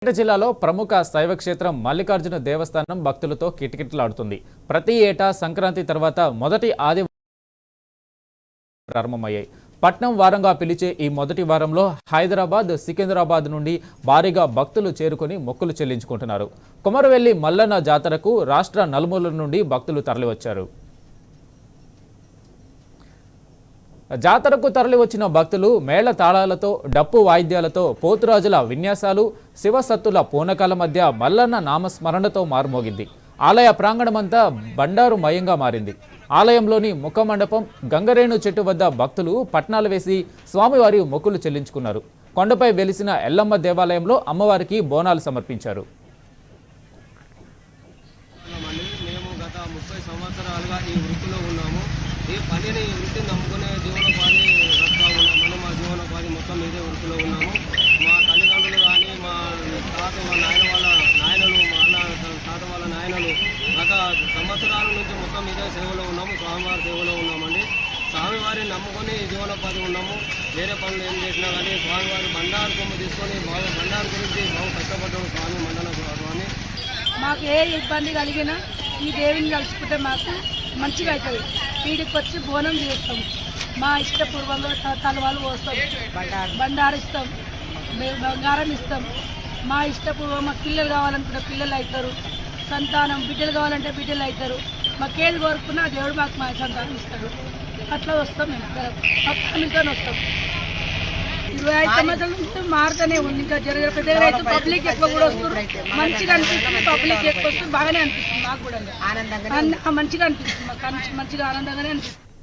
సిద్దిపేట జిల్లాలో ప్రముఖ శైవ క్షేత్రం మల్లికార్జున దేవస్థానం భక్తులతో కిటకిటలాడుతుంది. ప్రతి ఏటా సంక్రాంతి తర్వాత మొదటి ఆదివారం ప్రారంభమయ్యాయి. పట్నం వారంగా పిలిచే ఈ మొదటి వారంలో హైదరాబాద్, సికింద్రాబాద్ నుండి భారీగా భక్తులు చేరుకొని మొక్కులు చెల్లించుకుంటున్నారు. కొమరవెల్లి మల్లన్న జాతరకు రాష్ట్ర నలుమూలల నుండి భక్తులు తరలివచ్చారు. జాతరకు తరలివచ్చిన భక్తులు మేళ తాళాలతో, డప్పు వాయిద్యాలతో, పోతురాజుల విన్యాసాలు, శివసత్తుల పూనకాల మధ్య మల్లన్న నామస్మరణతో మారుమోగింది. ఆలయ ప్రాంగణమంతా బండారుమయంగా మారింది. ఆలయంలోని ముఖమండపం, గంగరేణు చెట్టు వద్ద భక్తులు పట్నాలు వేసి స్వామివారి మొక్కులు చెల్లించుకున్నారు. కొండపై వెలిసిన ఎల్లమ్మ దేవాలయంలో అమ్మవారికి బోనాలు సమర్పించారు. ఈ పనిని వృత్తిని నమ్ముకునే జీవనోపాధి గడుపుతూ ఉన్నాము. మా జీవనోపాధి మొత్తం ఇదే వృత్తిలో ఉన్నాము. మా తల్లిదండ్రులు కానీ మా తాత నాయన వాళ్ళ నాయనలు, మా అన్న తాత వాళ్ళ నాయనలు గత సంవత్సరాల నుంచి మొత్తం ఇదే సేవలో ఉన్నాము. స్వామివారి సేవలో ఉన్నామండి. స్వామివారిని నమ్ముకొని జీవనోపాధి ఉన్నాము. వేరే పనులు ఏం చేసినా కానీ స్వామివారి బండారు కొమ్ము తీసుకొని బండారు గురించి కష్టపడ్డాము. స్వామి మండల స్వామి మాకు ఏ ఇబ్బంది కలిగినా ఈ దేవిని కలుసుకుంటే మాకు మంచిగా అవుతుంది. వీడికి వచ్చి బోనం చేస్తాం. మా ఇష్టపూర్వంగా తలవాళ్ళు పోస్తాం, బండారు ఇస్తాం, బంగారం ఇస్తాం. మా ఇష్టపూర్వం మాకు పిల్లలు కావాలనుకుంటే పిల్లలు అవుతారు, సంతానం బిడ్డలు కావాలంటే బిడ్డలు అవుతారు. మాకేది కోరుకున్నా దేవుడు మాకు మా సంతానం ఇస్తాడు. అట్లా వస్తాం. మేము భక్తులతో వస్తాం. 25 సంవత్సరాల నుంచి మారుతూనే ఉంది. ఇంకా పెద్దగా అయితే పబ్లిక్ ఎక్కువ కూడా వస్తుంది. మంచిగా అనిపిస్తుంది. పబ్లిక్ ఎక్కువ వస్తుంది. బాగానే అనిపిస్తుంది. మాకు కూడా మంచిగా అనిపిస్తుంది. మాకు మంచిగా ఆనందంగానే అనిపిస్తుంది.